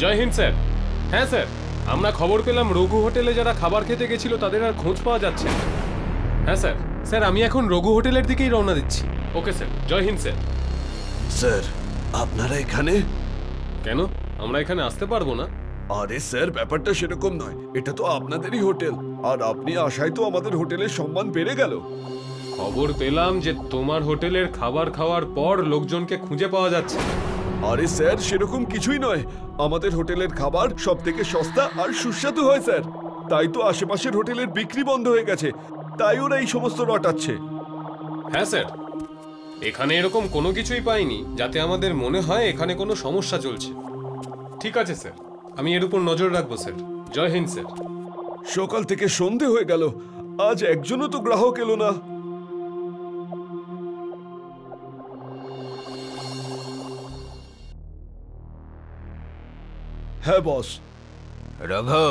জয় Hind sir. হ্যাঁ sir, আমরা খবর পেলাম রঘু হোটেলে যারা খাবার খেতে গেছিল তাদের আর খোঁজ পাওয়া যাচ্ছে না। হ্যাঁ স্যার। স্যার আমি এখন রঘু হোটেলের দিকেই রওনা দিচ্ছি। ওকে স্যার, জয় হিন্দ স্যার। স্যার আপনারা এখানে? কেন, আমরা এখানে আসতে পারবো না? আরে স্যার, ব্যাপারটা সেরকম নয়, এটা তো আপনাদেরই হোটেল, আর আপনি আসায় তো আমাদের হোটেলের সম্মান বেড়ে গেল। খবর পেলাম যে তোমার হোটেলের খাবার খাওয়ার পর লোকজনকে খুঁজে পাওয়া যাচ্ছে। আরে স্যার, সেরকম কিছুই নয়, আমাদের হোটেলের খাবার সব থেকে সস্তা আর সুস্বাদু হয় স্যার। তাই তো আশেপাশের হোটেলের বিক্রি বন্ধ হয়ে গেছে, তাই ওরা এই সমস্ত রটাচ্ছে। হ্যাঁ স্যার, এখানে এরকম কোনো কিছুই পাইনি যাতে আমাদের মনে হয় এখানে কোনো সমস্যা চলছে। ঠিক আছে স্যার, আমি এর উপর নজর রাখবো স্যার। জয় হিন্দ স্যার। সকাল থেকে সন্ধে হয়ে গেল, আজ একজনও তো গ্রাহক এলো না। হ্যাঁ বস। রঘু,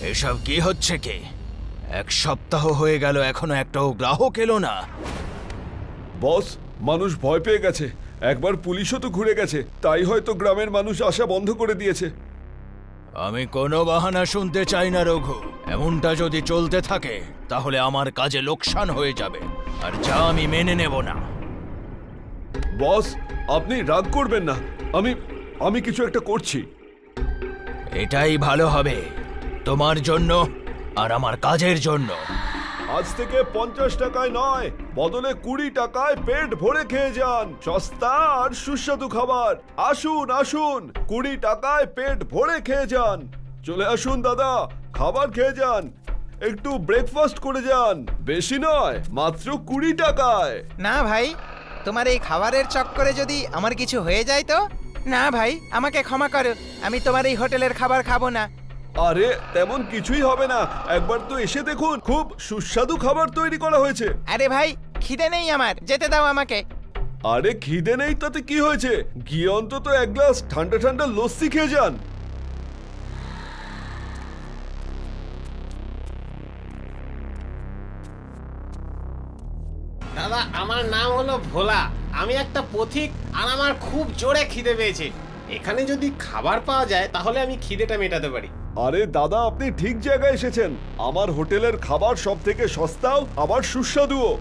এসব কি হচ্ছে কি? এক সপ্তাহ হয়ে গেল এখনো একটাও গ্রাহক এলো না। বস, মানুষ ভয় পেয়ে গেছে, একবার পুলিশও তো ঘুরে গেছে, তাই হয়তো গ্রামের মানুষ আসা বন্ধ করে দিয়েছে। আমি কোনো বাহানা শুনতে চাই না রঘু। এমনটা যদি চলতে থাকে তাহলে আমার কাজে লোকসান হয়ে যাবে, আর যা আমি মেনে নেব না। বস, আপনি রাগ করবেন না, আমি কিছু একটা করছি। এটাই ভালো হবে তোমার জন্য আর আমার কাজের জন্য। আজ থেকে 50 টাকায় নয়, বদলে 20 টাকায় পেট ভরে খেয়ে যান সস্তা আর সুস্বাদু খাবার। আসুন আসুন, 20 টাকায় পেট ভরে খেয়ে যান। চলে আসুন দাদা, খাবার খেয়ে যান, একটু ব্রেকফাস্ট করে যান। বেশি নয়, মাত্র 20 টাকায়। না ভাই, তোমার এই খাবারের চক্করে যদি আমার কিছু হয়ে যায় তো? না ভাই, আমাকে ক্ষমা করো, আমি তোমার এই হোটেলের খাবার খাবো না। আরে তেমন কিছুই হবে না, একবার তো এসে দেখুন, খুব সুস্বাদু খাবার তৈরি করা হয়েছে। আরে ভাই, খিদে নেই আমার, যেতে দাও আমাকে। আরে খিদে নেই তাতে কি হয়েছে, গিয়ে অন্তত এক গ্লাস ঠান্ডা ঠান্ডা লস্যি খেয়ে যান। দাদা, আমার নাম হলো ভোলা, আমি একটা পথিক, আর আমার খুব জোরে খিদে পেয়েছে। এখানে যদি খাবার পাওয়া যায় তাহলে আমি খিদেটা মেটাতে পারি। আরে দাদা, আপনি ঠিক জায়গায় এসেছেন, আমার হোটেলের খাবার সব থেকে সস্তাও আবার সুস্বাদুও।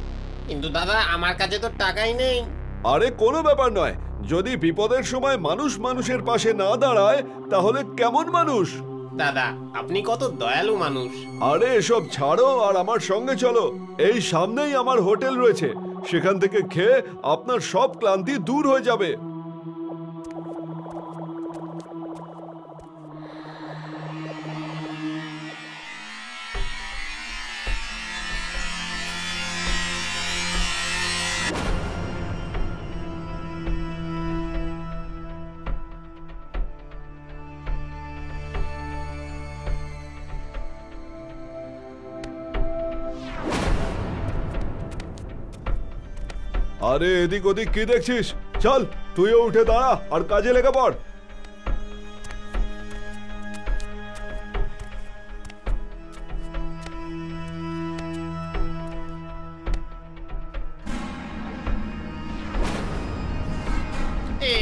কিন্তু দাদা, আমার কাছে তো টাকাই নেই। আরে কোনো ব্যাপার নয়, যদি বিপদের সময় মানুষ মানুষের পাশে না দাঁড়ায় তাহলে কেমন মানুষ? দাদা, আপনি কত দয়ালু মানুষ। আরে এসব ছাড়ো আর আমার সঙ্গে চলো, এই সামনেই আমার হোটেল রয়েছে, সেখান থেকে খেয়ে আপনার সব ক্লান্তি দূর হয়ে যাবে। আরে এদিক ওদিক কি দেখছিস, চল তুইও উঠে দাঁড়া আর কাজে লেগে পড়।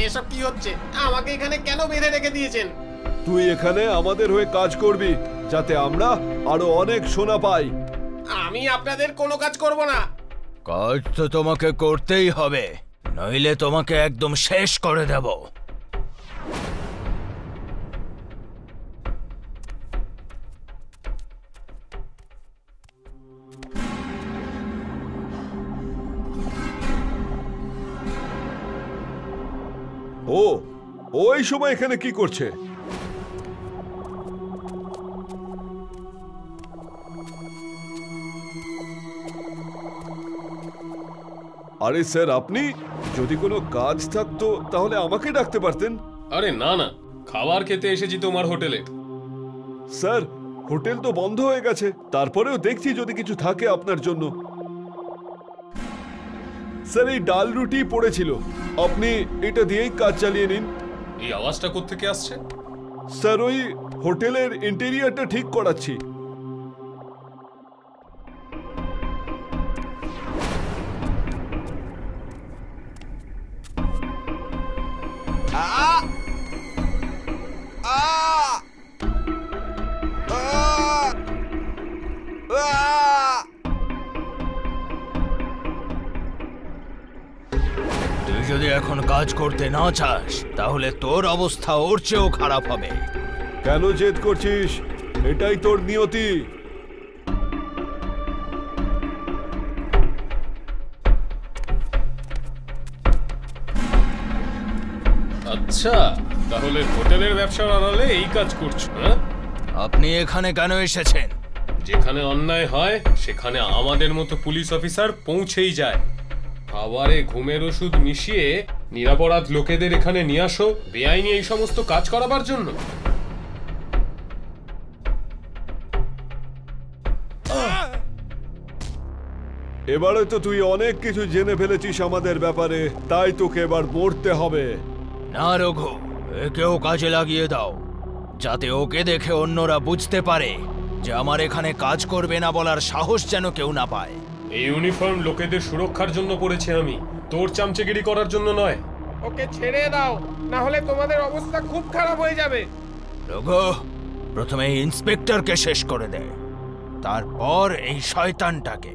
এসব কি হচ্ছে? আমাকে এখানে কেন বেঁধে রেখে দিয়েছেন? তুই এখানে আমাদের হয়ে কাজ করবি, যাতে আমরা আরো অনেক সোনা পাই। আমি আপনাদের কোনো কাজ করব না। কাজ তো তোমাকে করতেই হবে, নইলে তোমাকে একদম শেষ করে দেব। ও ওই সময় এখানে কি করছে? আরে স্যার, আপনি যদি কোনো কাজ থাকতো তাহলে আমাকে ডাকতে পারতেন। আরে না না, খাবার খেতে এসেছি তোমার হোটেলে। স্যার, হোটেল তো বন্ধ হয়ে গেছে, তারপরেও দেখছি যদি কিছু থাকে আপনার জন্য। স্যার, এই ডাল রুটি পড়েছিল, আপনি এটা দিয়েই কাজ চালিয়ে নিন। এই আওয়াজটা কোত্থেকে আসছে? স্যার, ওই হোটেলের ইন্টেরিয়রটা ঠিক করাচ্ছি। তুই যদি এখন কাজ করতে না চাস তাহলে তোর অবস্থা ওর চেয়েও খারাপ হবে। কেন জেদ করছিস? এটাই তোর নিয়তি। আচ্ছা, তাহলে হোটেলের ব্যবসার আড়ালে এই কাজ করছো, হ্যাঁ? আপনি এখানে কেন এসেছেন? যেখানে অন্যায় হয় সেখানে আমাদের মতো পুলিশ অফিসার পৌঁছেই যায়। খাবারে ঘুমের ওষুধ মিশিয়ে নিরপরাধ লোকেদের এখানে নিয়ে আসো বেআইনি এই সমস্ত কাজ করাবার জন্য। এবারে তো তুই অনেক কিছু জেনে ফেলেছিস আমাদের ব্যাপারে, তাই তোকে এবার মরতে হবে। না রঘু, একেও কাজে লাগিয়ে দাও, যাতে ওকে দেখে অন্যরা বুঝতে পারে যে আমার এখানে কাজ করবে না বলার সাহস যেন কেউ না পায়। এই ইউনিফর্ম লোকেদের সুরক্ষার জন্য পরেছি আমি, তোর চামচেগিরি করার জন্য নয়। ওকে ছেড়ে দাও, না হলে তোমাদের অবস্থা খুব খারাপ হয়ে যাবে। রঘু, প্রথমে এই ইন্সপেক্টরকে শেষ করে দে, তারপর এই শয়তানটাকে।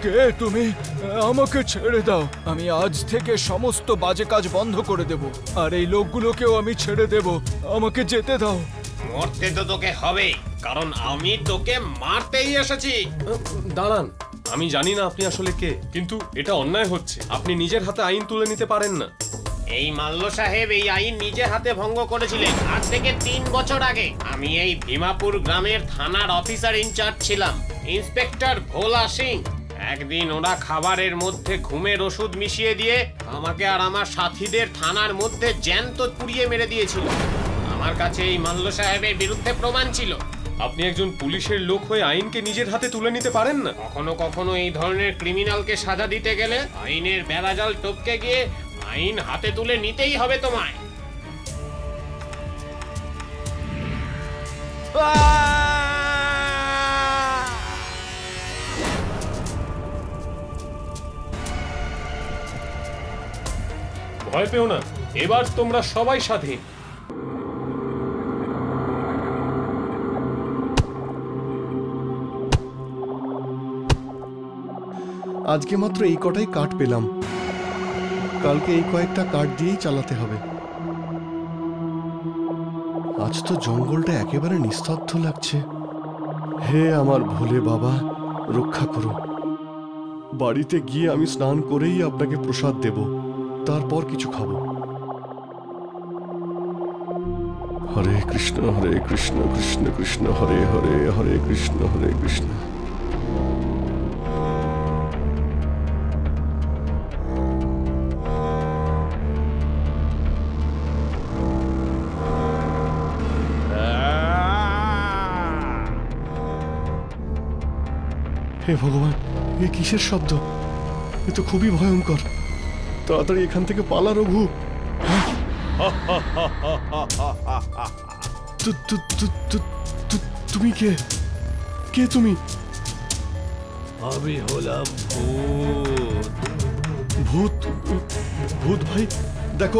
কে তুমি? আমাকে ছেড়ে দাও। আমি আজ থেকে সমস্ত বাজে কাজ বন্ধ করে দেব, আর এই লোকগুলোকেও আমি ছেড়ে দেব। আমাকে যেতে দাও। মরতে তো তোকে হবে, কারণ আমি তোকে মারতেই এসেছি। দাঁড়ান, আমি জানি না আপনি আসলে কে, কিন্তু এটা অন্যায় হচ্ছে। আপনি নিজের হাতে আইন তুলে নিতে পারেন না। এই মাল্য সাহেব এই আইন নিজে হাতে ভঙ্গ করেছিলেন আজ থেকে 3 বছর আগে। আমি এই ভীমাপুর গ্রামের থানার অফিসার ইনচার্জ ছিলাম, ইন্সপেক্টর ভোলা সিং। একদিন ওরা খাবারের মধ্যে ঘুমের ওষুধ মিশিয়ে দিয়ে আমাকে আর আমার সাথীদের থানার মধ্যে জ্যান্ত পুড়িয়ে মেরে দিয়েছিল। আমার কাছে এই মাল্য সাহেবের বিরুদ্ধে প্রমাণ ছিল। আপনি একজন পুলিশের লোক হয়ে আইনকে নিজের হাতে তুলে নিতে পারেন না? কখনো কখনো এই ধরনের ক্রিমিনালকে সাজা দিতে গেলে আইনের বেড়াজাল টপকে গিয়ে আইন হাতে তুলে নিতেই হবে তোমায়। ভয় পেও না, এবার তোমরা সবাই স্বাধীন। আজকে মাত্র এই কটাই কাঠ পেলাম, কালকে এই কয়েকটা কাঠ দিয়েই চালাতে হবে। আজ তো জঙ্গলটা একেবারে নিস্তব্ধ লাগছে। হে আমার ভোলে বাবা, রক্ষা করো। বাড়িতে গিয়ে আমি স্নান করেই আপনাকে প্রসাদ দেব, তারপর কিছু খাবো। হরে কৃষ্ণ কৃষ্ণ কৃষ্ণ হরে হরে, হরে কৃষ্ণ কৃষ্ণ। হে ভগবান, এ কিসের শব্দ? এ তো খুবই ভয়ঙ্কর। তাড়াতাড়ি এখান থেকে পালা রঘু। তুমি কে? কে তুমি? আমি হলাম ভূত। ভূত? ভূত ভাই দেখো,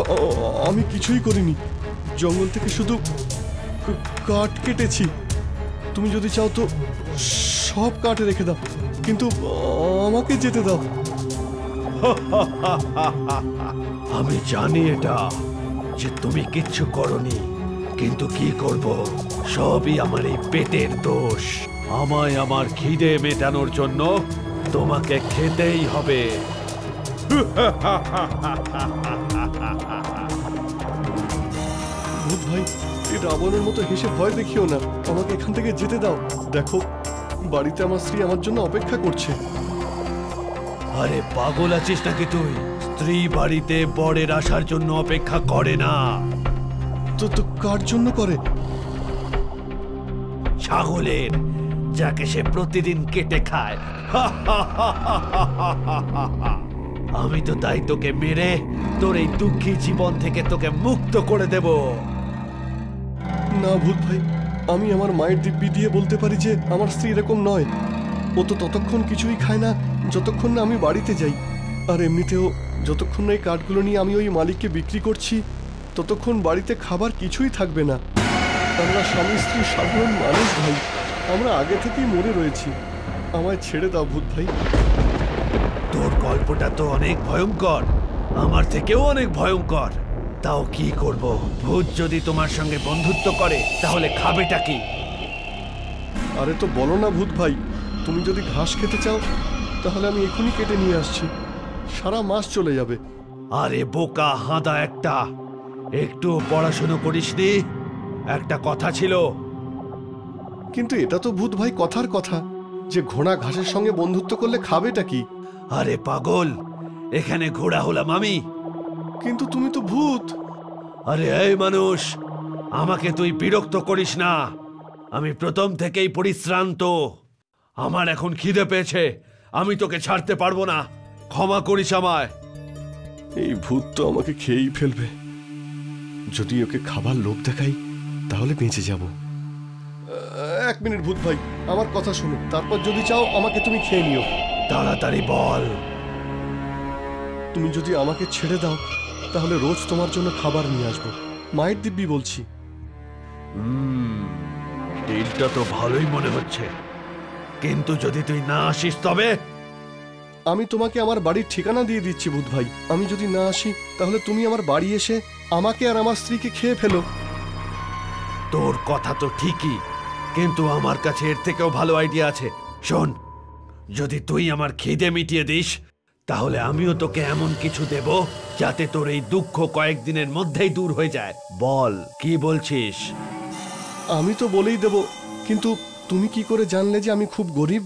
আমি কিছুই করিনি। জঙ্গল থেকে শুধু কাঠ কেটেছি। তুমি যদি চাও তো সব কাঠ রেখে দাও, কিন্তু আমাকে যেতে দাও। আমি জানি এটা যে তুমি কিচ্ছু করনি, কিন্তু কি করব, সবই আমার এই পেটের দোষ। আমায় আমার খিদে মেটানোর জন্য তোমাকে খেতেই হবে। ভূত ভাই, এই রাবণের মতো হেসে ভয় দেখিও না, আমাকে এখান থেকে যেতে দাও। দেখো, বাড়িতে আমার স্ত্রী আমার জন্য অপেক্ষা করছে। আরে পাগল আছিস নাকি তুই? স্ত্রী বাড়িতে বরের আসার জন্য অপেক্ষা করে না। তো তো কার জন্য করে? ছাগলের, যাকে সে প্রতিদিন কেটে খায়। আমি তো তাই তোকে মেরে তোর এই দুঃখী জীবন থেকে তোকে মুক্ত করে দেব। না ভূত ভাই, আমি আমার মায়ের দিব্যি দিয়ে বলতে পারি যে আমার স্ত্রী এরকম নয়। ও তো ততক্ষণ কিছুই খায় না যতক্ষণ না আমি বাড়িতে যাই। আর এমনিতেও যতক্ষণ না এই কাঠগুলো নিয়ে আমি ওই মালিককে বিক্রি করছি ততক্ষণ বাড়িতে খাবার কিছুই থাকবে না। আমরা স্বামী স্ত্রী সাধারণ মানুষ ভাই, আমরা আগে থেকেই মরে রয়েছি। আমায় ছেড়ে দাও ভূত ভাই। তোর গল্পটা তো অনেক ভয়ঙ্কর, আমার থেকেও অনেক ভয়ঙ্কর। তাও কি করব, ভূত যদি তোমার সঙ্গে বন্ধুত্ব করে তাহলে খাবেটা কি? আরে তো বলো না ভূত ভাই, তুমি যদি ঘাস খেতে চাও তাহলে আমি এখনই কেটে নিয়ে আসছি, সারা মাস চলে যাবে। আরে বোকা হাঁদা একটা, একটু পড়াশুনো করিসনি? একটা কথা ছিল। কিন্তু এটা তো ভূত ভাই কথার কথা যে ঘোড়া ঘাসের সঙ্গে বন্ধুত্ব করলে খাবেটা কি? আরে পাগল, এখানে ঘোড়া হলাম আমি। কিন্তু তুমি তো ভূত। আরে এই মানুষ, আমাকে তুই বিরক্ত করিস না। আমি প্রথম থেকেই পরিশ্রান্ত। আমার এখন খিদে পেয়েছে, আমি তোকে ছাড়তে পারবো না। ক্ষমা করিস আমায়। এই ভূত তো আমাকে খেয়েই ফেলবে। যদি ওকে খাবার লোভ দেখাই তাহলে বেঁচে যাব। এক মিনিট ভূত ভাই, আমার কথা শোনো, তারপর যদি চাও আমাকে তুমি খেয়ে নিও। তাড়াতাড়ি বল। তুমি যদি আমাকে ছেড়ে দাও তাহলে রোজ তোমার জন্য খাবার নিয়ে আসবো, মায়ের দিব্যি বলছি। ডিলটা তো ভালোই মনে হচ্ছে, কিন্তু যদি তুই না আসিস তবে? আমি তোমাকে আমার বাড়ির ঠিকানা দিয়ে দিচ্ছি ভূত ভাই। আমি যদি না আসি তাহলে তুমি আমার বাড়ি এসে আমাকে আর আমার স্ত্রীকে খেয়ে ফেলো। তোর কথা তো ঠিকই, কিন্তু আমার কাছে এর থেকেও ভালো আইডিয়া আছে। শোন, যদি তুই আমার খিদে মিটিয়ে দিস তাহলে আমিও তোকে এমন কিছু দেব যাতে তোর এই দুঃখ কয়েকদিনের মধ্যেই দূর হয়ে যায়। বল, কি বলছিস? আমি তো বলেই দেব, কিন্তু তুমি কি করে জানলে যে আমি খুব গরিব?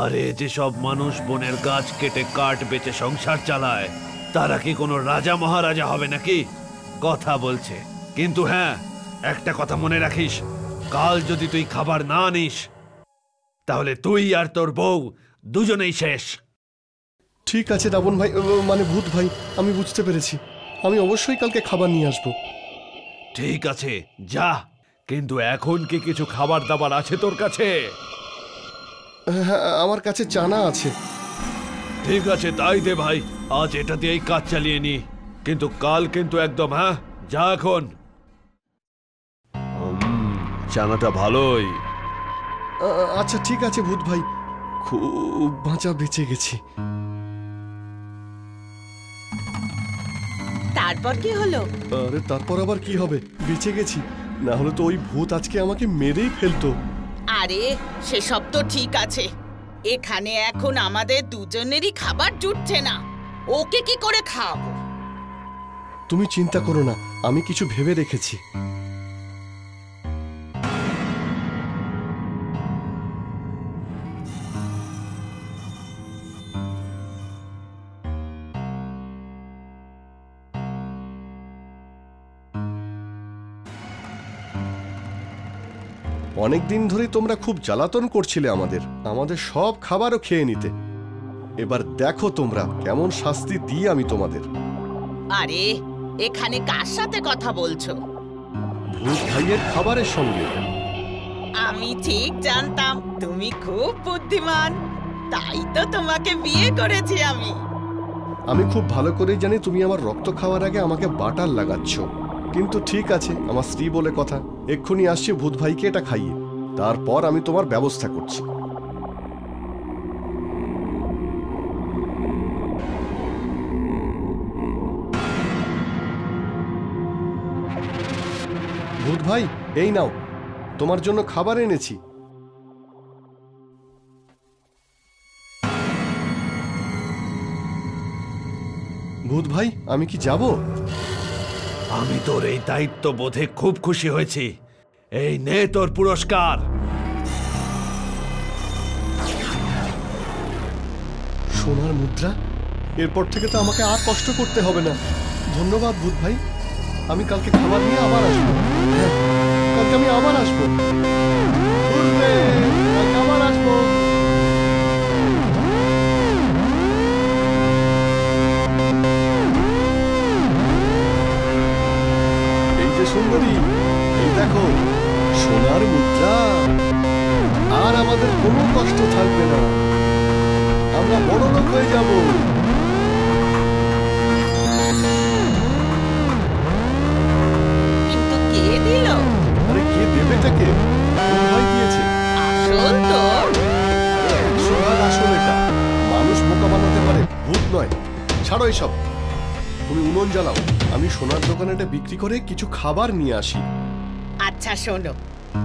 আরে যেসব মানুষ বনের গাছ কেটে কাঠ বেচে সংসার চালায় তারা কি কোনো রাজা মহারাজা হবে নাকি? কথা বলছে। কিন্তু হ্যাঁ, একটা কথা মনে রাখিস, কাল যদি তুই খাবার না আনিস তাহলে তুই আর তোর বউ দুজনেই শেষ। ঠিক আছে রাবণ ভাই, মানে ভূত ভাই, আমি বুঝতে পেরেছি। আমি অবশ্যই কালকে খাবার নিয়ে আসবো। ঠিক আছে, যা। কিন্তু এখন কি কিছু খাবার দাবার আছে তোর কাছে? হ্যাঁ, আমার কাছে চানা আছে। ঠিক আছে, তাই দে ভাই। আজ এটা দিয়েই কাজ চালিয়ে নি, কিন্তু কাল কিন্তু একদম, হ্যাঁ? যা এখন। চানাটা ভালোই। আচ্ছা ঠিক আছে ভূত ভাই, খুব বাঁচা বেঁচে গেছি। তারপর কি হলো? আরে তারপর আবার কি হবে, বেঁচে গেছি। না হলে তো ওই ভূত আজকে আমাকে মেরেই ফেলতো। আরে সেসব তো ঠিক আছে, এখানে এখন আমাদের দুজনেরই খাবার জুটছে না, ওকে কি করে খাওয়াবো? তুমি চিন্তা করো না, আমি কিছু ভেবে রেখেছি। অনেকদিন ধরেই তোমরা খুব জ্বালাতন করছিলে আমাদের সব খাবারও খেয়ে নিতে। এবার দেখো তোমরা কেমন শাস্তি দিই আমি তোমাদের। আরে এখানে কার সাথে কথা বলছো? ভূত ভাইয়ের খাবারের সঙ্গে। আমি ঠিক জানতাম তুমি খুব বুদ্ধিমান, তাই তো তোমাকে বিয়ে করেছি আমি। আমি খুব ভালো করেই জানি তুমি আমার রক্ত খাওয়ার আগে আমাকে বাটার লাগাচ্ছ। কিন্তু ঠিক আছে, আমার স্ত্রী বলে কথা, এক্ষুনি আসছি ভূত ভাইকে এটা খাইয়ে, তারপর আমি তোমার ব্যবস্থা করছি। ভূত ভাই, এই নাও, তোমার জন্য খাবার এনেছি। ভূত ভাই, আমি কি যাব? আমি তোর এই দায়িত্ব বোধে খুব খুশি হয়েছি। এই নে তোর পুরস্কার। সোনার মুদ্রা, এরপর থেকে তো আমাকে আর কষ্ট করতে হবে না। ধন্যবাদ ভূত ভাই, আমি কালকে খাবার নিয়ে আবার আসবো। হ্যাঁ, কালকে আমি আবার আসবো। ঘুরবে, কালকে আবার আসবো। এই যে সুন্দরী, এই দেখো সোনার মুদ্রা। আর আমাদের কোনো কষ্ট থাকবে না, আমরা বড় লোক হয়ে যাব। কিন্তু কে দিল? আরে কে দেবেটাকে? ভাই দিয়েছে। আসল তো? সোনার আসল এটা। মানুষ বোকা বানাতে পারে, ভূত নয়। ছাড়ো এসব, তুমি উনুন জ্বালাও, আমি সোনার দোকানে এটা বিক্রি করে কিছু খাবার নিয়ে আসি। আচ্ছা শোনো,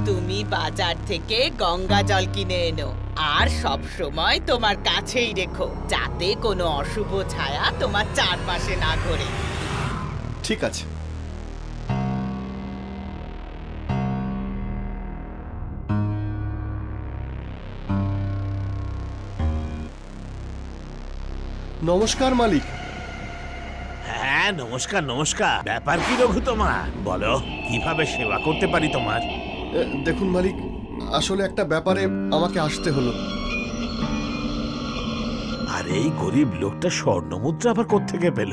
তুমি বাজার থেকে গঙ্গা জল কিনে এনো আর সব সময় তোমার কাছেই রেখো, যাতে কোনো অশুভ ছায়া তোমার চারপাশে না ঘোরে। ঠিক আছে। নমস্কার মালিক। হ্যাঁ, নমস্কার নমস্কার। ব্যাপার কি রঘু তোমার? বলো, কিভাবে সেবা করতে পারি তোমার? দেখুন মালিক, আসলে একটা ব্যাপারে আমাকে আসতে হলো। আর এই গরিব লোকটা স্বর্ণমুদ্রা আবার কোত্থেকে পেল?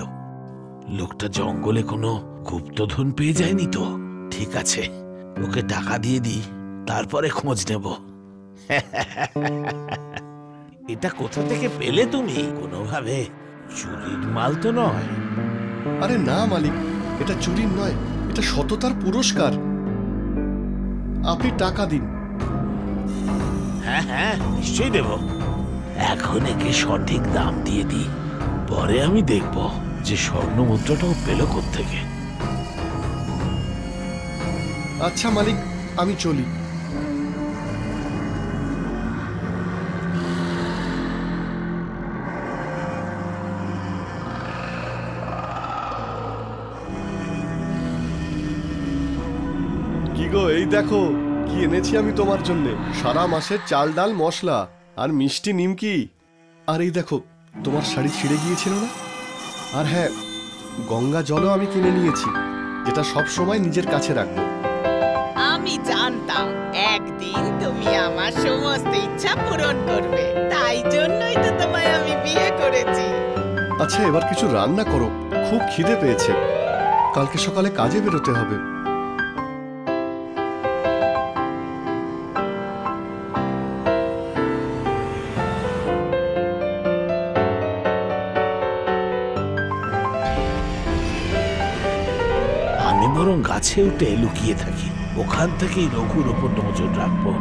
লোকটা জঙ্গলে কোনো গুপ্তধন পেয়ে যায়নি তো? ঠিক আছে, ওকে টাকা দিয়ে দিই, তারপরে খোঁজ নেব। এটা কোথা থেকে পেলে তুমি? কোনোভাবে চুরির মাল তো নয়? আরে না মালিক, এটা চুরির নয়, এটা সততার পুরস্কার। আপনি টাকা দিন। হ্যাঁ হ্যাঁ, নিশ্চয়ই দেব। এখন একে সঠিক দাম দিয়ে দিই, পরে আমি দেখব যে স্বর্ণ মুদ্রাটাও পেল কোত্থেকে। আচ্ছা মালিক, আমি চলি। কি গো, এই দেখো কি এনেছি আমি তোমার জন্য। সারা মাসের চাল ডাল মশলা আর মিষ্টি নিমকি। আর এই দেখো, তোমার শাড়ি ছিঁড়ে গিয়েছিল না? আর হ্যাঁ, গঙ্গা জলও আমি কিনে নিয়েছি, যেটা সব সময় নিজের কাছে রাখবো। আমি জানতাম একদিন তুমি আমার সমস্ত ইচ্ছা পূরণ করবে, তাই জন্যই তো তোমায় আমি বিয়ে করেছি। আচ্ছা, এবার কিছু রান্না করো, খুব খিদে পেয়েছে। কালকে সকালে কাজে বেরোতে হবে। আমি বরং গাছে উঠে লুকিয়ে থাকি, ওখান থেকেই রঘুর ওপর নজর রাখবো।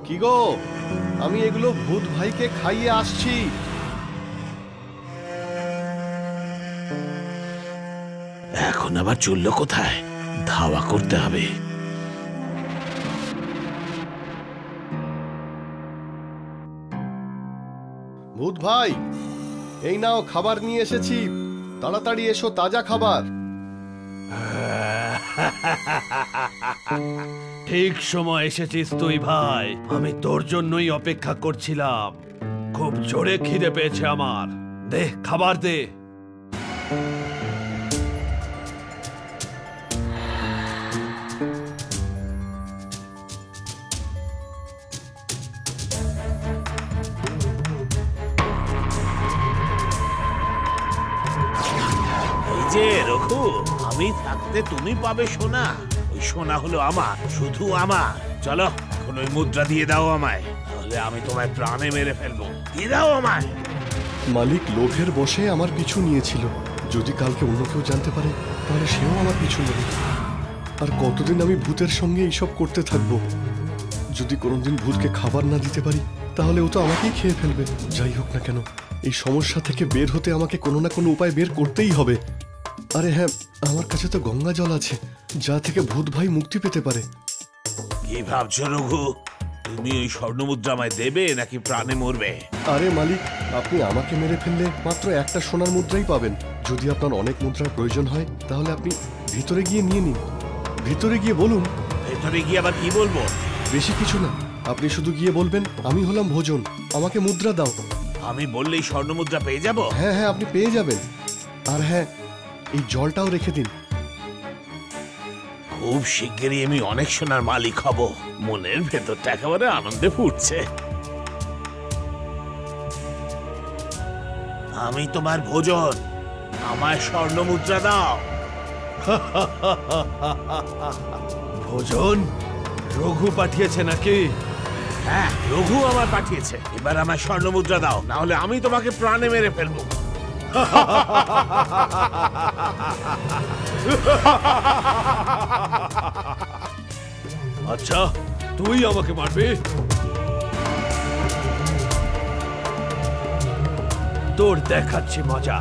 কি গো, আমি এগুলো ভূত ভাইকে খাইয়ে আসছি। এখন আবার চললো কোথায়? ধাওয়া করতে হবে। ভূত ভাই, এই নাও খাবার নিয়ে এসেছি, তাড়াতাড়ি এসো, তাজা খাবার। ঠিক সময় এসেছিস তুই ভাই, আমি তোর জন্যই অপেক্ষা করছিলাম। খুব জোরে খিদে পেয়েছে আমার, দে খাবার দে। যে রঘু, আমি থাকতে তুমি পাবে সোনা। ওই সোনা হলো আমার, শুধু আমার। চলো এখন ওই মুদ্রা দিয়ে দাও আমায়, তাহলে আমি তোমায় প্রাণে মেরে ফেলবো। দিয়ে দাও আমায়। মালিক লোভের বশে আমার পিছু নিয়েছিল, যদি কালকে অন্য কেউ জানতে পারে তাহলে সেও আমার পিছু নেবে। আর কতদিন আমি ভূতের সঙ্গে এইসব করতে থাকবো? যদি কোনোদিন ভূতকে খাবার না দিতে পারি তাহলে ও তো আমাকেই খেয়ে ফেলবে। যাই হোক না কেন, এই সমস্যা থেকে বের হতে আমাকে কোনো না কোনো উপায় বের করতেই হবে। আরে হ্যাঁ, আমার কাছে তো গঙ্গা জল আছে, যা থেকে ভূত ভাই মুক্তি পেতে পারে। কি ভাবছো রঘু? তুমি ওই স্বর্ণমুদ্রা আমায় দেবে নাকি প্রাণে মরবে? আরে মালিক, আপনি আমাকে মেরে ফেললে মাত্র একটা সোনার মুদ্রাই পাবেন। যদি আপনার অনেক মুদ্রার প্রয়োজন হয় তাহলে আপনি ভিতরে গিয়ে নিয়ে নিন। ভিতরে গিয়ে বলুন। ভেতরে গিয়ে আবার কি বলবো? বেশি কিছু না, আপনি শুধু গিয়ে বলবেন আমি হলাম ভোজন, আমাকে মুদ্রা দাও। আমি বললেই স্বর্ণ মুদ্রা পেয়ে যাব? হ্যাঁ হ্যাঁ, আপনি পেয়ে যাবেন। আর হ্যাঁ, এই জলটাও রেখে দিন। খুব শিগগিরই আমি অনেক সোনার মালিক হব। মনের ভেতরটা একেবারে আনন্দে ফুটছে। আমি তোমার ভোজন, আমায় স্বর্ণ মুদ্রা দাও। ভোজন রঘু পাঠিয়েছে নাকি? হ্যাঁ, রঘু আমার পাঠিয়েছে। এবার আমার স্বর্ণ মুদ্রা দাও, না হলে আমি তোমাকে প্রাণে মেরে ফেলবো। আচ্ছা, তুই আমাকে মারবি? তোর দেখাচ্ছি মজা।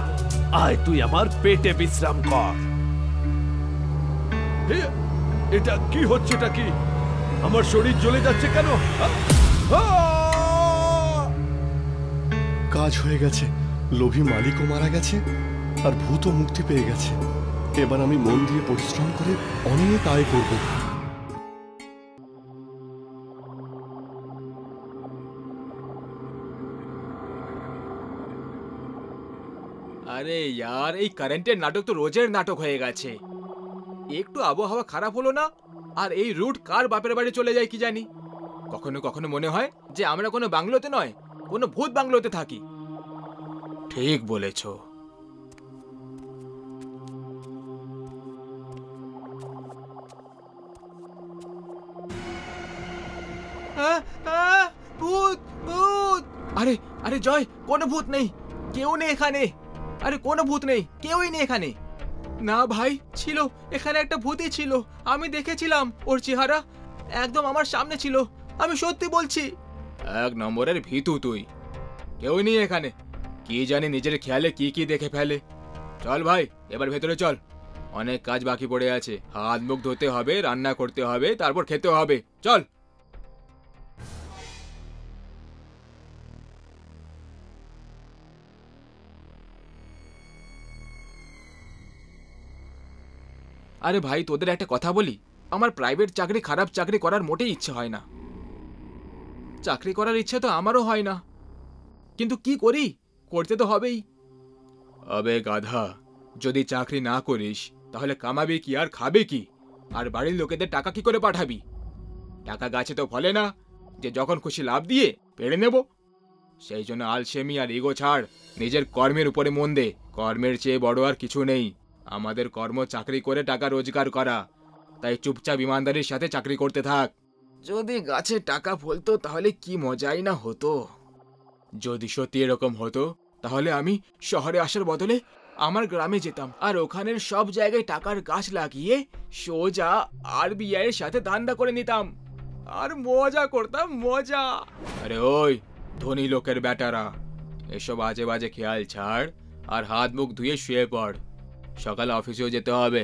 আয়, তুই আমার পেটে বিশ্রাম কর। এটা কি হচ্ছে? এটা কি? আমার শরীর জ্বলে যাচ্ছে কেন? কাজ হয়ে গেছে, লোভী মালিকও মারা গেছে আর ভূতও মুক্তি পেয়ে গেছে। এবার আমি মন দিয়ে পরিশ্রম করে অনেক আয় করব। আরে यार, এই কারেন্টের নাটক তো রোজের নাটক হয়ে গেছে। একটু আবহাওয়া খারাপ হলো না আর এই রুট কার বাপের বাড়ি চলে যায় কি জানি। কখনো কখনো মনে হয় যে আমরা কোনো বাংলোতে নয়, কোনো ভূত বাংলোতে থাকি। ঠিক বলেছো। ভূত ভূত! আরে আরে জয়, কোনো ভূত নেই, কেউ নেই এখানে। আরে কোনো ভূত নেই, কেউই নেই এখানে। না ভাই, ছিল এখানে একটা ভূতই ছিল। আমি দেখেছিলাম, ওর চেহারা একদম আমার সামনে ছিল। আমি সত্যি বলছি। এক নম্বরের ভীতু তুই। কেউ নেই এখানে। কি জানি নিজের খেয়ালে কি কি দেখে ফেলে। চল ভাই, এবার ভেতরে চল। অনেক কাজ বাকি পড়ে আছে। হাত মুখ ধুতে হবে, রান্না করতে হবে, তারপর খেতে হবে। চল। আরে ভাই, তোদের একটা কথা বলি, আমার প্রাইভেট চাকরি খারাপ চাকরি করার মোটেই ইচ্ছে হয় না। চাকরি করার ইচ্ছে তো আমারও হয় না, কিন্তু কি করি, করতে তো হবেই। আবে গাধা, যদি চাকরি না করিস তাহলে কামাবি কি আর খাবে কি? আর বাড়ির লোকেদের টাকা কি করে পাঠাবি? টাকা গাছে তো ফলে না যে যখন খুশি লাভ দিয়ে পেড়ে নেব। সেই জন্য আলসেমি আর ইগো ছাড়, নিজের কর্মের উপরে মন দে। কর্মের চেয়ে বড় আর কিছু নেই। আমাদের কর্ম চাকরি করে টাকা রোজগার করা। তাই চুপচাপ ইমানদারির সাথে চাকরি করতে থাক। যদি গাছে টাকা ফলতো তাহলে কি মজাই না হতো। যদি সত্যি এরকম হতো তাহলে আমি শহরে আসার বদলে আমার গ্রামে যেতাম আর ওখানের সব জায়গায় টাকার গাছ লাগিয়ে সোজা আরবিআই এর সাথে ধান্দা করে নিতাম আর মজা করতাম, মজা। আরে ওই ধনী লোকের বেটারা, এসব আজে বাজে খেয়াল ছাড় আর হাত মুখ ধুয়ে শুয়ে পড়। সকালে অফিসেও যেতে হবে।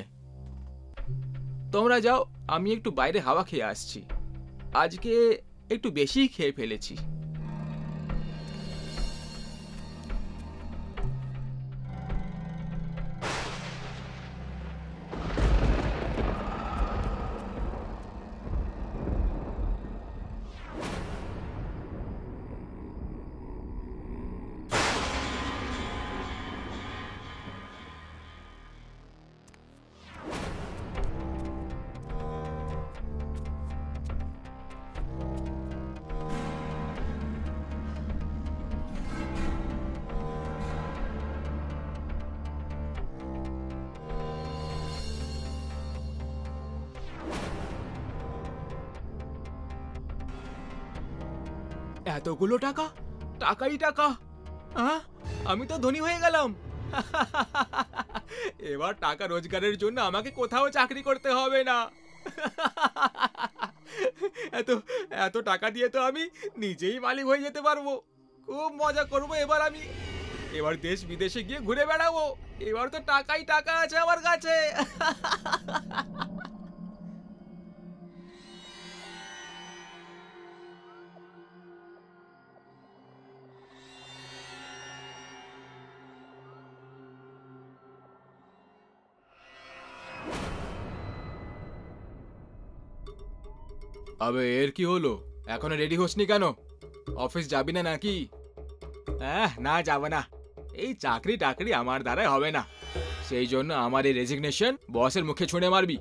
তোমরা যাও, আমি একটু বাইরে হাওয়া খেয়ে আসছি। আজকে একটু বেশি খেয়ে ফেলেছি। এতগুলো টাকা, টাকাই টাকা। আমি তো ধনী হয়ে গেলাম। এবার টাকা রোজগারের জন্য আমাকে কোথাও চাকরি করতে হবে না। এত এত টাকা দিয়ে তো আমি নিজেই মালিক হয়ে যেতে পারবো। খুব মজা করবো এবার আমি। এবার দেশ বিদেশে গিয়ে ঘুরে বেড়াবো। এবার তো টাকাই টাকা আছে আমার কাছে। আবে এর কি হলো? এখনো রেডি হসনি কেন? অফিস যাবি না নাকি? না যাব না, এই চাকরি টাকরি আমার দ্বারাই হবে না, সেই জন্য আমার এই রেজিগনেশন বসের মুখে ছুঁড়ে মারবি।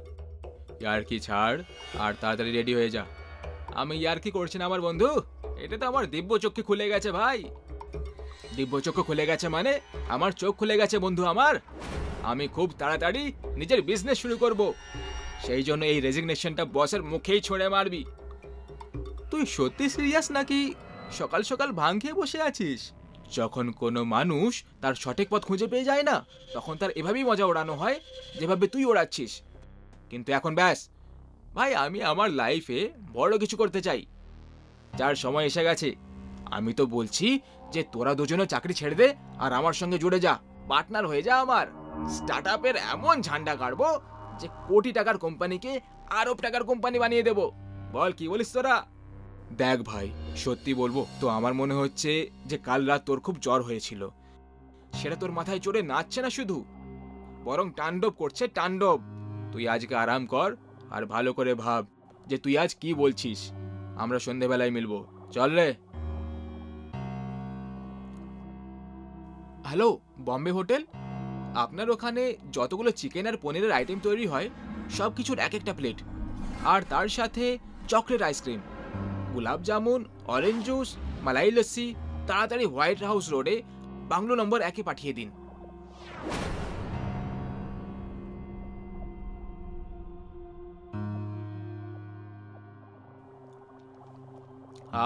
ইয়ার কি ছাড় আর তাড়াতাড়ি রেডি হয়ে যা। আমি ইয়ার কি করছি না আমার বন্ধু, এটা তো আমার দিব্য চক্ষু খুলে গেছে ভাই। দিব্য চক্ষু খুলে গেছে মানে আমার চোখ খুলে গেছে বন্ধু আমার। আমি খুব তাড়াতাড়ি নিজের বিজনেস শুরু করব, সেই জন্য এই রেজিগনেশনটা বসের মুখেই ছুঁড়ে মারবি। তুই সত্যি সিরিয়াস নাকি সকাল সকাল ভাং খেয়ে বসে আছিস? যখন কোনো মানুষ তার সঠিক পথ খুঁজে পেয়ে যায় না, তখন তার এভাবেই মজা ওড়ানো হয় যেভাবে তুই ওড়াচ্ছিস। কিন্তু এখন ব্যাস ভাই, আমি আমার লাইফে বড় কিছু করতে চাই, যার সময় এসে গেছে। আমি তো বলছি যে তোরা দুজনে চাকরি ছেড়ে দে আর আমার সঙ্গে জুড়ে যা, পার্টনার হয়ে যা আমার। স্টার্ট আপের এমন ঝান্ডা কাটবো যে কোটি টাকার কোম্পানিকে আরব টাকার কোম্পানি বানিয়ে দেব। বল কি বলিস তোরা? দেখ ভাই, সত্যি বলবো তো আমার মনে হচ্ছে যে কাল রাত তোর খুব জ্বর হয়েছিল, সেটা তোর মাথায় চড়ে নাচছে না শুধু, বরং তাণ্ডব করছে তাণ্ডব। তুই আজকে আরাম কর আর ভালো করে ভাব যে তুই আজ কি বলছিস। আমরা সন্ধেবেলায় মিলবো, চল রে। Hello, Bombay hotel. আপনার ওখানে যতগুলো চিকেন আর পনিরের আইটেম তৈরি হয় সব কিছুর এক একটা প্লেট, আর তার সাথে চকলেট আইসক্রিম, গোলাপ জামুন, অরেঞ্জ জুস, মালাই লস্যি তাড়াতাড়ি হোয়াইট হাউস রোডে বাংলো নম্বর 1-এ পাঠিয়ে দিন।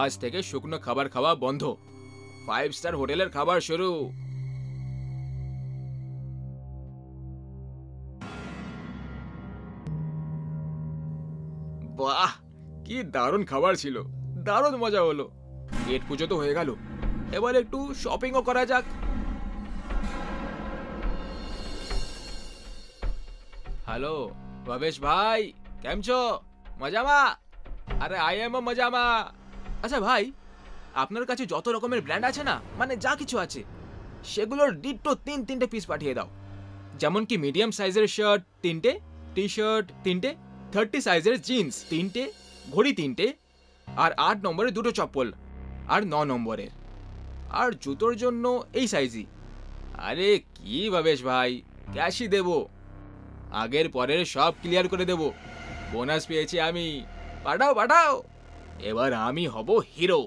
আজ থেকে শুকনো খাবার খাওয়া বন্ধ, 5 স্টার হোটেলের খাবার শুরু। বাহ, কি দারুণ খাবার ছিল, দারুণ মজা হলো। পেট পুজো তো হয়ে গেল, এবার একটু শপিংও করা যাক। হ্যালো ভবেশ ভাই, কেম છો? মজামা? আরে আই এম মজামা। আচ্ছা ভাই, আপনার কাছে যত রকমের ব্র্যান্ড আছে না, মানে যা কিছু আছে, সেগুলোর ডিট্টো 3-3টে পিস পাঠিয়ে দাও। যেমন কি মিডিয়াম সাইজের শার্ট 3টে, টি শার্ট 3টে, 30 সাইজের জিন্স 3টে, ঘড়ি 3টে, আর 8 নম্বরের 2টো চপ্পল, আর 9 নম্বরের, আর জুতোর জন্য এই সাইজই। আরে কি ভবেশ ভাই, ক্যাশই দেব, আগের পরের সব ক্লিয়ার করে দেব। বোনাস পেয়েছি আমি, পাঠাও পাঠাও, এবার আমি হব হিরো।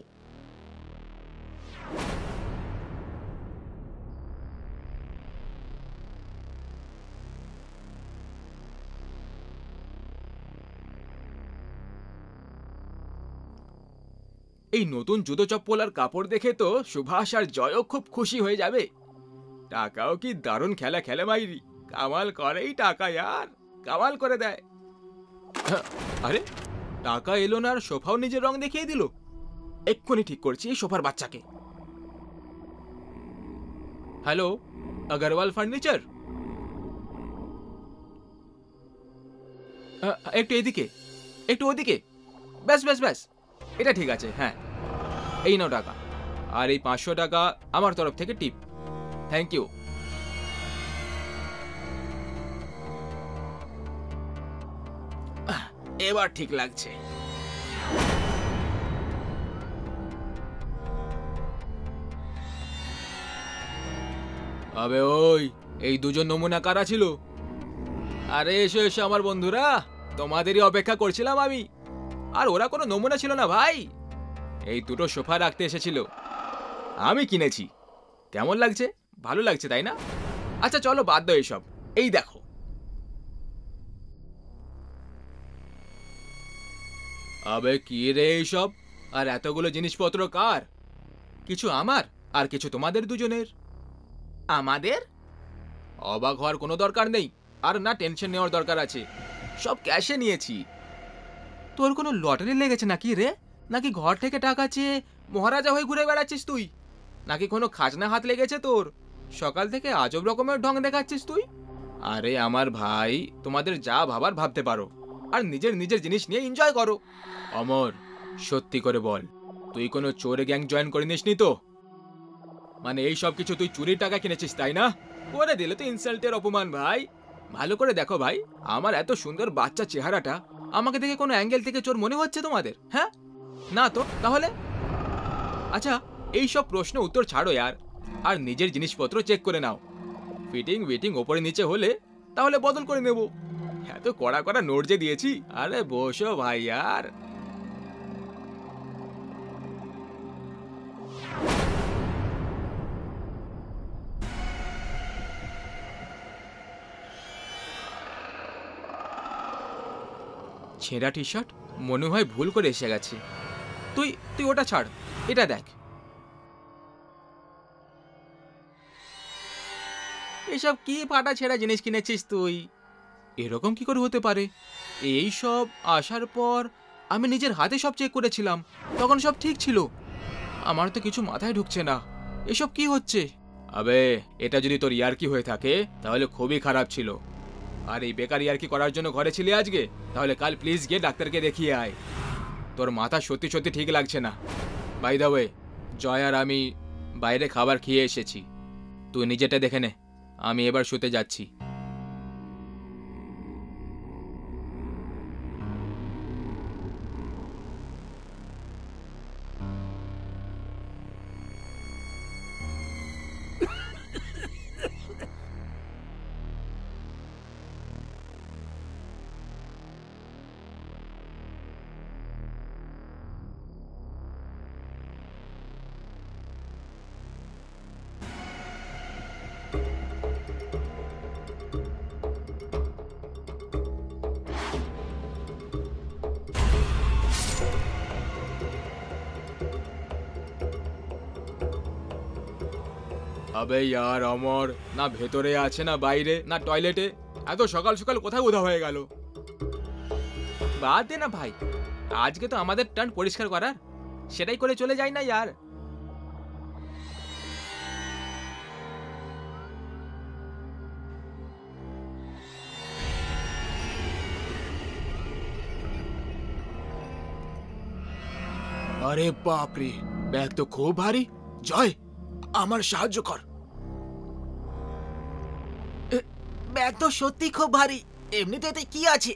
এই নতুন জুতো চপ্পল আর কাপড় দেখে তো সুভাষ আর জয়ও খুব খুশি হয়ে যাবে। টাকাও কি দারুণ খেলা খেলে মাইরি, কামাল করেই টাকা, यार কামাল করে দেয়। আরে টাকা এলো না আর সোফাও নিজের রং দেখিয়ে দিল। এক্ষুনি ঠিক করছি এই সোফার বাচ্চাকে। Hello, Agarwal furniture? একটু এদিকে, একটু ওদিকে, ব্যাস ব্যাস ব্যাস, এটা ঠিক আছে। হ্যাঁ, এই নাও টাকা, আর এই 500 টাকা আমার তরফ থেকে টিপ। Thank you. এবার ঠিক লাগছে। আবে ওই, এই দুজন নমুনা কারা ছিল? আরে এসো এসো আমার বন্ধুরা, তোমাদেরই অপেক্ষা করছিলাম আমি। আর ওরা কোনো নমুনা ছিল না ভাই, এই দুটো সোফা রাখতে এসেছিল, আমি কিনেছি। কেমন লাগছে? ভালো লাগছে তাই না? আচ্ছা চলো বাদ দাও এসব, এই দেখো। আবে কি রে এইসব, আর এতগুলো জিনিসপত্র কার? কিছু আমার আর কিছু তোমাদের দুজনের। আমাদের? অবাক হওয়ার কোনো দরকার নেই, আর না টেনশন নেওয়ার দরকার আছে, সব ক্যাশে নিয়েছি। তোর কোনো লটারি লেগেছে নাকি রে? নাকি ঘর থেকে টাকা চেয়ে মহারাজা হয়ে ঘুরে বেড়াচ্ছিস তুই? নাকি কোনো খাজনা হাত লেগেছে তোর? সকাল থেকে আজব রকমের ঢং দেখাচ্ছিস তুই। আরে আমার ভাই, তোমাদের যা ভাবার ভাবতে পারো, আর নিজের নিজের জিনিস নিয়ে এনজয় করো। অমর, সত্যি করে বল, তুই কোনো চোরে গ্যাং জয়েন করে নিসনি তো? মানে এই সব কিছু তুই চুরির টাকা কিনেছিস তাই না? করে দিলে তো ইনসাল্টের অপমান ভাই। ভালো করে দেখো ভাই, আমার এত সুন্দর বাচ্চা চেহারাটা আমাকে দেখে কোনো অ্যাঙ্গেল থেকে চোর মনে হচ্ছে তোমাদের? হ্যাঁ, না তো। তাহলে আচ্ছা, এই সব প্রশ্ন উত্তর ছাড়ো ইয়ার, আর নিজের জিনিসপত্র চেক করে নাও। ফিটিং উইটিং ওপরে নিচে হলে তাহলে বদল করে নেব। এত কড়া কড়া নোট যে দিয়েছি। আরে বসো ভাই यार। ছেঁড়া টি শার্ট, মনে হয় ভুল করে এসে গেছে। তুই তুই ওটা ছাড়, এটা দেখ। এসব কি ফাটা ছেঁড়া জিনিস কিনেছিস তুই? এরকম কি করে হতে পারে? এই সব আসার পর আমি নিজের হাতে সব চেক করেছিলাম, তখন সব ঠিক ছিল। আমার তো কিছু মাথায় ঢুকছে না, এসব কি হচ্ছে? আবে, এটা যদি তোর ইয়ার্কি হয়ে থাকে তাহলে খুবই খারাপ ছিল। আর এই বেকার ইয়ার্কি করার জন্য ঘরে ছিলি আজকে, তাহলে কাল প্লিজ গিয়ে ডাক্তারকে দেখিয়ে আয়। তোর মাথা সত্যি সত্যি ঠিক লাগছে না। বাই দ্য ওয়ে, জয় আর আমি বাইরে খাবার খেয়ে এসেছি, তুই নিজেটা দেখে নে। আমি এবার শুতে যাচ্ছি। আবে यार অমর, না ভেতরে আছে না বাইরে না টয়লেটে, এত সকাল সকাল কোথায় উধা হয়ে গেল? বাদ দে না ভাই, আজকে তো আমাদের টার্ন পরিষ্কার করার, সেটাই করে চলে যাই না यार। আরে বাপরে, ব্যাগ তো খুব ভারী। জয়, আমার সাহায্য কর। ব্যাগ তো সত্যি খুব ভারী, এমনিতে এতে কি আছে?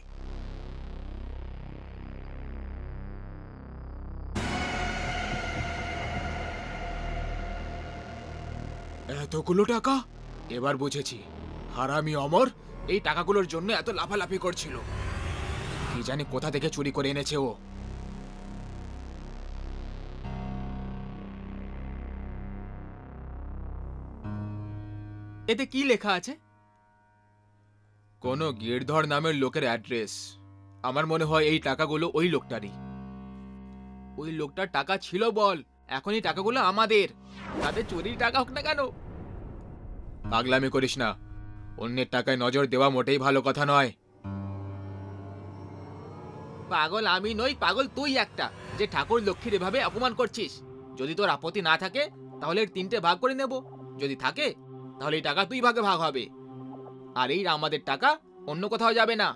এতগুলো টাকা? এবার বুঝেছি, হারামি অমর এই টাকাগুলোর জন্য এত লাফালাফি করছিল। কি জানি কোথা থেকে চুরি করে এনেছে ও। এতে কি লেখা আছে? কোন গিরধর নামের লোকের অ্যাড্রেস। আমার মনে হয় এই টাকাগুলো ওই লোকটারই। ওই লোকটার টাকা ছিল বল, এখন এই টাকাগুলো আমাদের। তাদের চুরির টাকা হোক না কেন। পাগলামি করিস না, অন্যের টাকায় নজর দেওয়া মোটেই ভালো কথা নয়। পাগল আমি নই, পাগল তুই একটা, যে ঠাকুর লক্ষ্মীর এভাবে অপমান করছিস। যদি তোর আপত্তি না থাকে তাহলে এর 3টে ভাগ করে নেব, যদি থাকে তাহলে এই টাকা 2 ভাগে ভাগ হবে। আর এই আমাদের টাকা অন্য কোথাও যাবে না।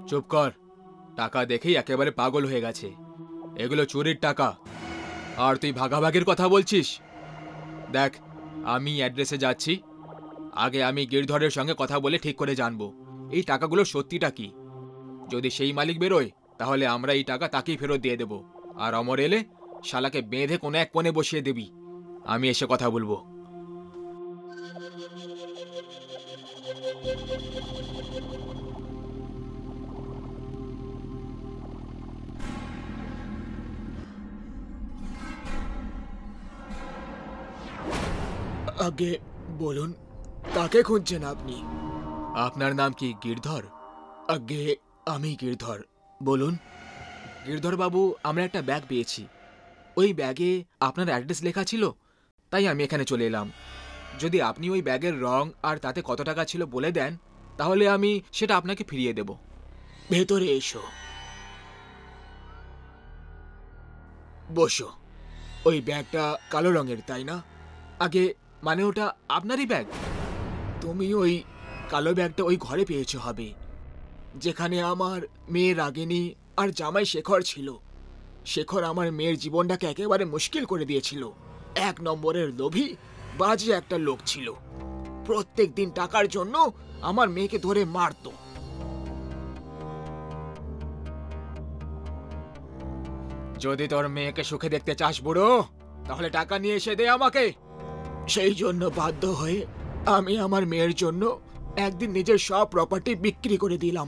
চুপ কর, টাকা দেখেই একেবারে পাগল হয়ে গেছে। এগুলো চুরির টাকা, আর তুই ভাগাভাগির কথা বলছিস। দেখ, আমি অ্যাড্রেসে যাচ্ছি, আগে আমি গিরধরের সঙ্গে কথা বলে ঠিক করে জানবো এই টাকাগুলো সত্যিটা কি। যদি সেই মালিক বেরোয় তাহলে আমরা এই টাকা তাকেই ফেরত দিয়ে দেব, আর অমর এলে শালাকে বেঁধে কোনো এক কোণে বসিয়ে দিবি। আমি এসে কথা বলবো। আগে বলুন, কাকে খুঁজছেন আপনি? আপনার নাম কি গিরধর? আগে আমি গিরধর। বলুন। গিরধর বাবু, আমরা একটা ব্যাগ পেয়েছি, ওই ব্যাগে আপনার অ্যাড্রেস লেখা ছিল, তাই আমি এখানে চলে এলাম। যদি আপনি ওই ব্যাগের রং আর তাতে কত টাকা ছিল বলে দেন তাহলে আমি সেটা আপনাকে ফিরিয়ে দেব। ভেতরে এসো, বসো। ওই ব্যাগটা কালো রঙের, তাই না? আগে মানে ওটা আপনারই ব্যাগ? তুমি ওই কালো ব্যাগটা ওই ঘরে পেয়েছো হবে যেখানে আমার মেয়ে রাগিনী আর জামাই শেখর ছিল। শেখর আমার মেয়ের জীবনটাকে একেবারে মুশকিল করে দিয়েছিল। 1 নম্বরের লোভী বাজে একটা লোক ছিল, প্রত্যেক দিন টাকার জন্য আমার মেয়েকে ধরে মারতো। যদি তোর মেয়েকে সুখে দেখতে চাস বুড়ো, তাহলে টাকা নিয়ে এসে দে আমাকে। সেই জন্য বাধ্য হয়ে আমি আমার মেয়ের জন্য একদিন নিজের সব প্রপার্টি বিক্রি করে দিলাম,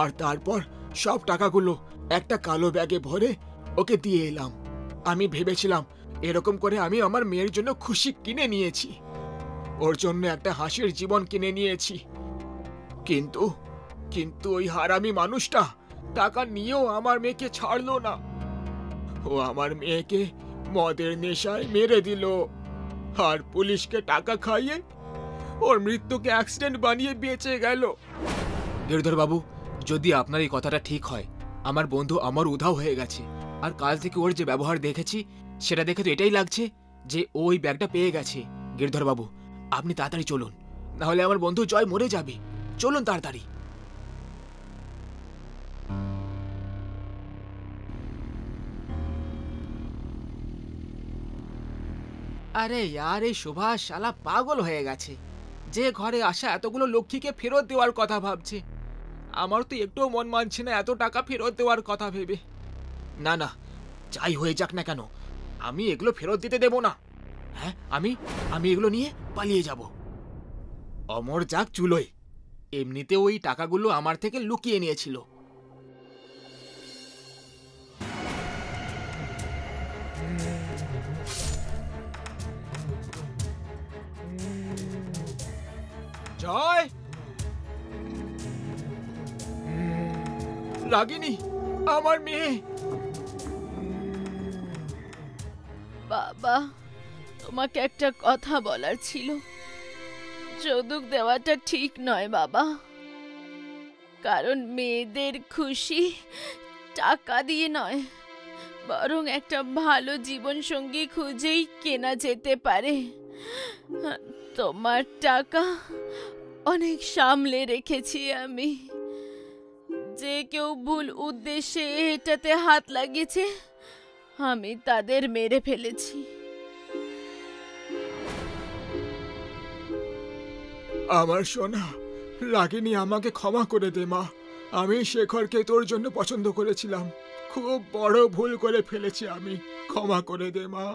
আর তারপর সব টাকাগুলো একটা কালো ব্যাগে ভরে ওকে দিয়ে এলাম। আমি ভেবেছিলাম এরকম করে আমি আমার মেয়ের জন্য খুশি কিনে নিয়েছি, ওর জন্য একটা হাসির জীবন কিনে নিয়েছি। কিন্তু কিন্তু ওই হারামি মানুষটা টাকা নিয়েও আমার মেয়েকে ছাড়লো না। ও আমার মেয়েকে মদের নেশায় মেরে দিল, আর পুলিশকে টাকা খাইয়ে ওর মৃত্যুকে অ্যাক্সিডেন্ট বানিয়ে বেঁচে গেল। গিরধর বাবু, যদি আপনার এই কথাটা ঠিক হয়, আমার বন্ধু অমর উধাও হয়ে গেছে। আর কাল থেকে ওর যে ব্যবহার দেখেছি, সেটা দেখে তো এটাই লাগছে যে ও ওই ব্যাগটা পেয়ে গেছে। গিরধর বাবু, আপনি তাড়াতাড়ি চলুন, নাহলে আমার বন্ধু জয় মরে যাবে। চলুন তাড়াতাড়ি। আরে यार, এই সুভাষ শালা পাগল হয়ে গেছে। যে ঘরে আসা এতগুলো লক্ষ্মীকে ফেরত দেওয়ার কথা ভাবছে, আমার তো একটুও মন মানছে না এত টাকা ফেরত দেওয়ার কথা ভেবে। না না, যাই হয়ে যাক না কেন, আমি এগুলো ফেরত দিতে দেব না। হ্যাঁ, আমি এগুলো নিয়ে পালিয়ে যাব। অমর যাক চুলোয়, এমনিতে ওই টাকাগুলো আমার থেকে লুকিয়ে নিয়েছিল। জয়, রাগিনী, আমার মেয়ে। বাবা, তোমাকে একটা কথা বলার ছিল। যৌতুক দেওয়াটা ঠিক নয় বাবা, কারণ মেয়েদের খুশি টাকা দিয়ে নয়, বরং একটা ভালো জীবন সঙ্গী খুঁজেই কেনা যেতে পারে। তোমার টাকা অনেক সামলে রেখেছি আমি। যে কেউ ভুল উদ্দেশ্যে এটাতে হাত লাগিয়েছে, আমি তাদের মেরে ফেলেছি। আমার সোনা রাগিনী, আমাকে ক্ষমা করে দে মা। আমি শেখরকে তোর জন্য পছন্দ করেছিলাম, খুব বড় ভুল করে ফেলেছি আমি। ক্ষমা করে দে মা।